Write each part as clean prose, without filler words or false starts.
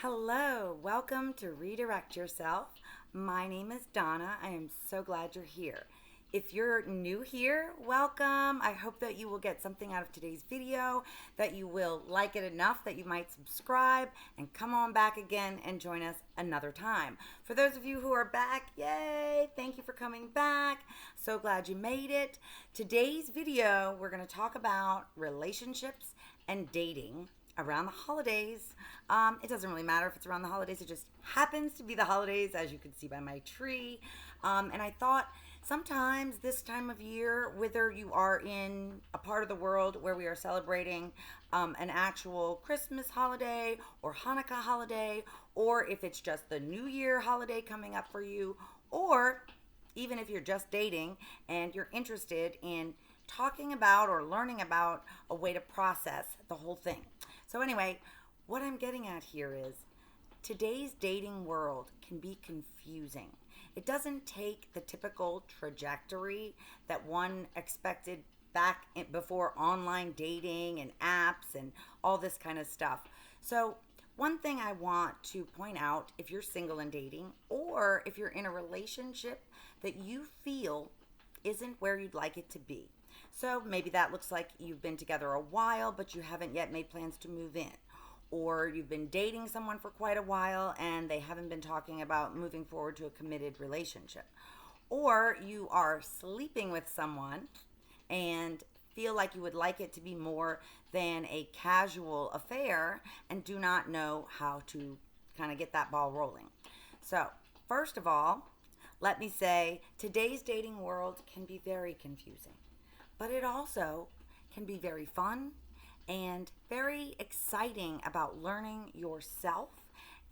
Hello, welcome to Redirect Yourself. My name is Donna. I am so glad you're here. If you're new here, welcome. I hope that you will get something out of today's video, that you will like it enough that you might subscribe and come on back again and join us another time. For those of you who are back, yay, thank you for coming back. So glad you made it. Today's video, we're going to talk about relationships and dating around the holidays. It doesn't really matter if it's around the holidays. It just happens to be the holidays, as you can see by my tree. And I thought sometimes this time of year, whether you are in a part of the world where we are celebrating an actual Christmas holiday or Hanukkah holiday, or if it's just the New Year holiday coming up for you, or even if you're just dating and you're interested in talking about or learning about a way to process the whole thing. So anyway, what I'm getting at here is today's dating world can be confusing. It doesn't take the typical trajectory that one expected back before online dating and apps and all this kind of stuff. So one thing I want to point out, if you're single and dating, or if you're in a relationship that you feel isn't where you'd like it to be. So maybe that looks like you've been together a while, but you haven't yet made plans to move in. Or you've been dating someone for quite a while and they haven't been talking about moving forward to a committed relationship. Or you are sleeping with someone and feel like you would like it to be more than a casual affair and do not know how to kind of get that ball rolling. So, first of all, let me say today's dating world can be very confusing, but it also can be very fun and very exciting about learning yourself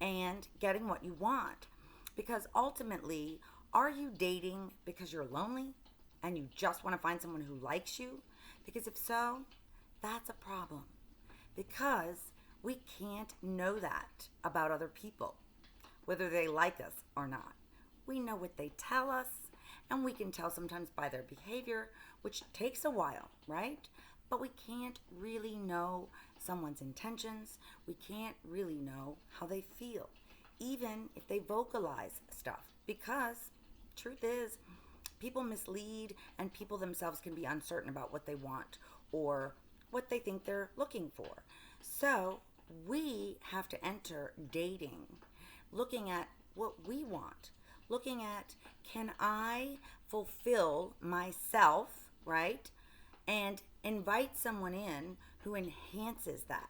and getting what you want. Because ultimately, are you dating because you're lonely and you just want to find someone who likes you? Because if so, that's a problem. Because we can't know that about other people, whether they like us or not. We know what they tell us, and we can tell sometimes by their behavior, which takes a while, right? But we can't really know someone's intentions. We can't really know how they feel, even if they vocalize stuff. Because truth is, people mislead and people themselves can be uncertain about what they want or what they think they're looking for. So we have to enter dating looking at what we want, looking at, can I fulfill myself, right? And invite someone in who enhances that.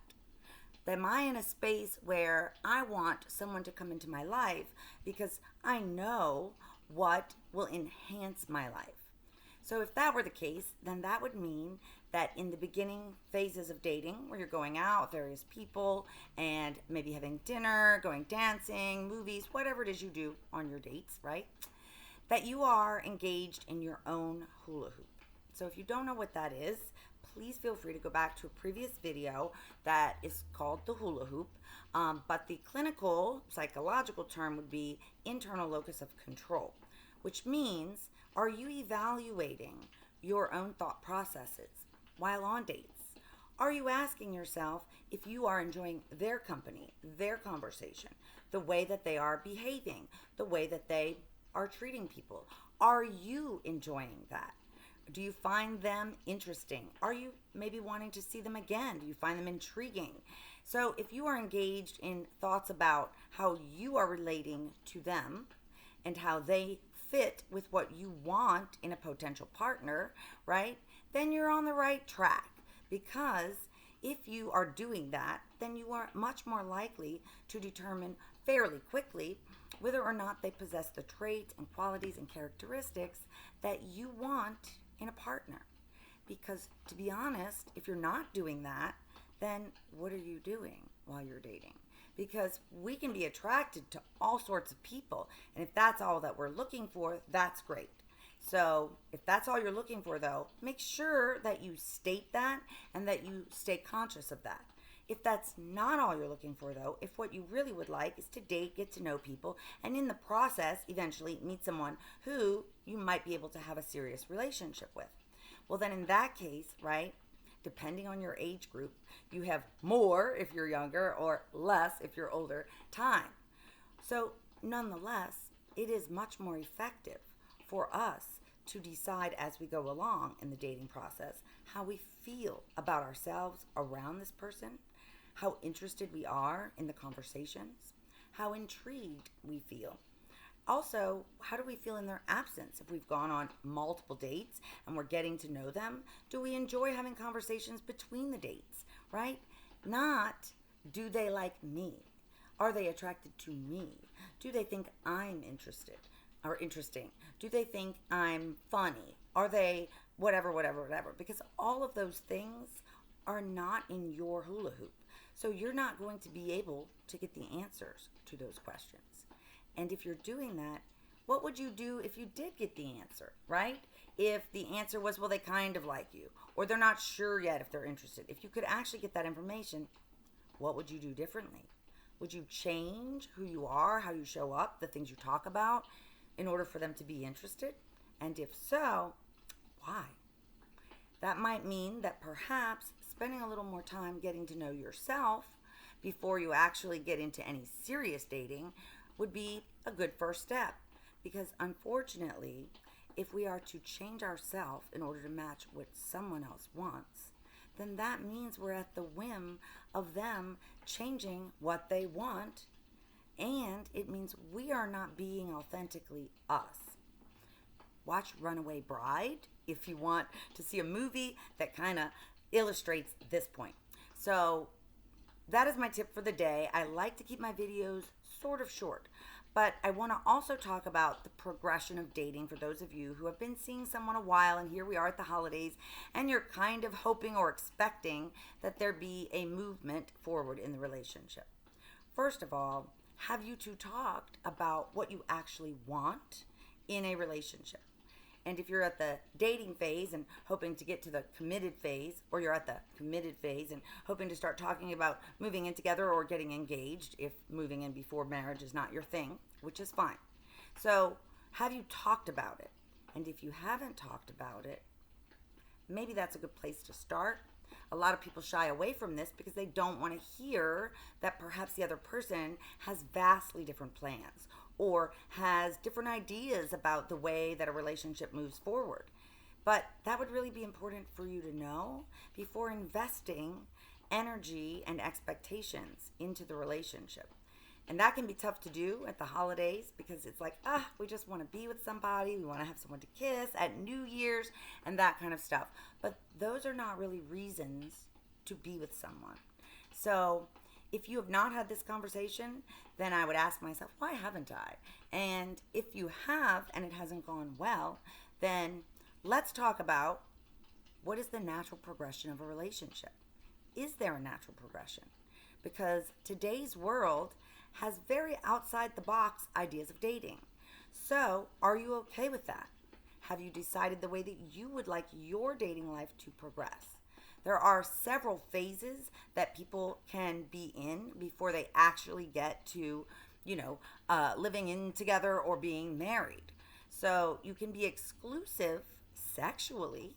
Am I in a space where I want someone to come into my life because I know what will enhance my life? So if that were the case, then that would mean that in the beginning phases of dating, where you're going out with various people and maybe having dinner, going dancing, movies, whatever it is you do on your dates, right? That you are engaged in your own hula hoop. So if you don't know what that is, please feel free to go back to a previous video that is called the hula hoop. But the clinical psychological term would be internal locus of control, which means, are you evaluating your own thought processes while on dates? Are you asking yourself if you are enjoying their company, their conversation, the way that they are behaving, the way that they are treating people? Are you enjoying that? Do you find them interesting? Are you maybe wanting to see them again? Do you find them intriguing? So if you are engaged in thoughts about how you are relating to them and how they fit with what you want in a potential partner, right? Then you're on the right track. Because if you are doing that, then you are much more likely to determine fairly quickly whether or not they possess the traits and qualities and characteristics that you want in a partner. Because to be honest, if you're not doing that, then what are you doing while you're dating? Because we can be attracted to all sorts of people, and if that's all that we're looking for, that's great. So if that's all you're looking for, though, make sure that you state that and that you stay conscious of that. If that's not all you're looking for, though, if what you really would like is to date, get to know people, and in the process, eventually meet someone who you might be able to have a serious relationship with, well, then in that case, right, depending on your age group, you have more if you're younger or less if you're older time. So, nonetheless, it is much more effective for us to decide as we go along in the dating process how we feel about ourselves around this person, how interested we are in the conversations, how intrigued we feel. Also, how do we feel in their absence? If we've gone on multiple dates and we're getting to know them, do we enjoy having conversations between the dates, right? Not, do they like me? Are they attracted to me? Do they think I'm interested or interesting? Do they think I'm funny? Are they whatever, whatever, whatever? Because all of those things are not in your hula hoop. So you're not going to be able to get the answers to those questions. And if you're doing that, what would you do if you did get the answer, right? If the answer was, well, they kind of like you, or they're not sure yet if they're interested. If you could actually get that information, what would you do differently? Would you change who you are, how you show up, the things you talk about in order for them to be interested? And if so, why? That might mean that perhaps spending a little more time getting to know yourself before you actually get into any serious dating would be a good first step. Because unfortunately, if we are to change ourselves in order to match what someone else wants, then that means we're at the whim of them changing what they want, and it means we are not being authentically us. Watch Runaway Bride if you want to see a movie that kind of illustrates this point. So that is my tip for the day. I like to keep my videos sort of short, but I want to also talk about the progression of dating for those of you who have been seeing someone a while, and here we are at the holidays, and you're kind of hoping or expecting that there be a movement forward in the relationship. First of all, have you two talked about what you actually want in a relationship? And if you're at the dating phase and hoping to get to the committed phase, or you're at the committed phase and hoping to start talking about moving in together or getting engaged, if moving in before marriage is not your thing, which is fine. So, have you talked about it? And if you haven't talked about it, maybe that's a good place to start. A lot of people shy away from this because they don't want to hear that perhaps the other person has vastly different plans or has different ideas about the way that a relationship moves forward. But that would really be important for you to know before investing energy and expectations into the relationship. And that can be tough to do at the holidays because it's like, we just want to be with somebody. We want to have someone to kiss at New Year's and that kind of stuff. But those are not really reasons to be with someone. So if you have not had this conversation, then I would ask myself, why haven't I? And if you have and it hasn't gone well, then let's talk about what is the natural progression of a relationship. Is there a natural progression? Because today's world has very outside the box ideas of dating. So, are you okay with that? Have you decided the way that you would like your dating life to progress? There are several phases that people can be in before they actually get to, living in together or being married. So, you can be exclusive sexually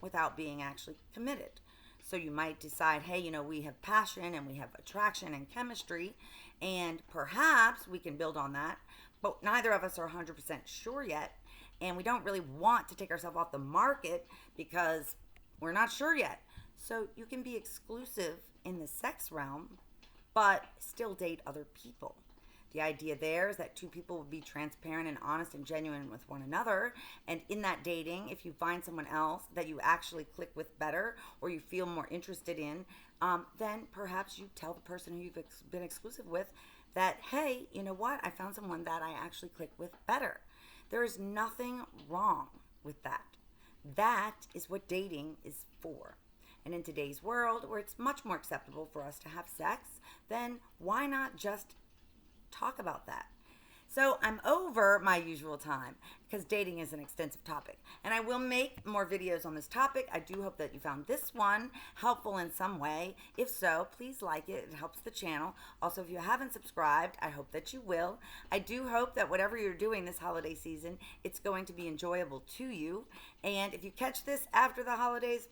without being actually committed. So you might decide, hey, we have passion and we have attraction and chemistry, and perhaps we can build on that, but neither of us are 100% sure yet, and we don't really want to take ourselves off the market because we're not sure yet. So you can be exclusive in the sex realm, but still date other people. The idea there is that two people will be transparent and honest and genuine with one another. And in that dating, if you find someone else that you actually click with better or you feel more interested in, then perhaps you tell the person who you've been exclusive with that, hey, you know what? I found someone that I actually click with better. There is nothing wrong with that. That is what dating is for. And in today's world, where it's much more acceptable for us to have sex, then why not just talk about that? So I'm over my usual time because dating is an extensive topic, and I will make more videos on this topic. I do hope that you found this one helpful in some way. If so, please like it. It helps the channel. Also, if you haven't subscribed, I hope that you will. I do hope that whatever you're doing this holiday season, it's going to be enjoyable to you. And if you catch this after the holidays,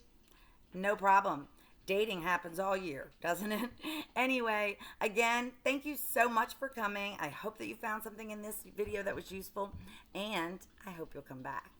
No problem. Dating happens all year, doesn't it? Anyway, again, thank you so much for coming. I hope that you found something in this video that was useful, and I hope you'll come back.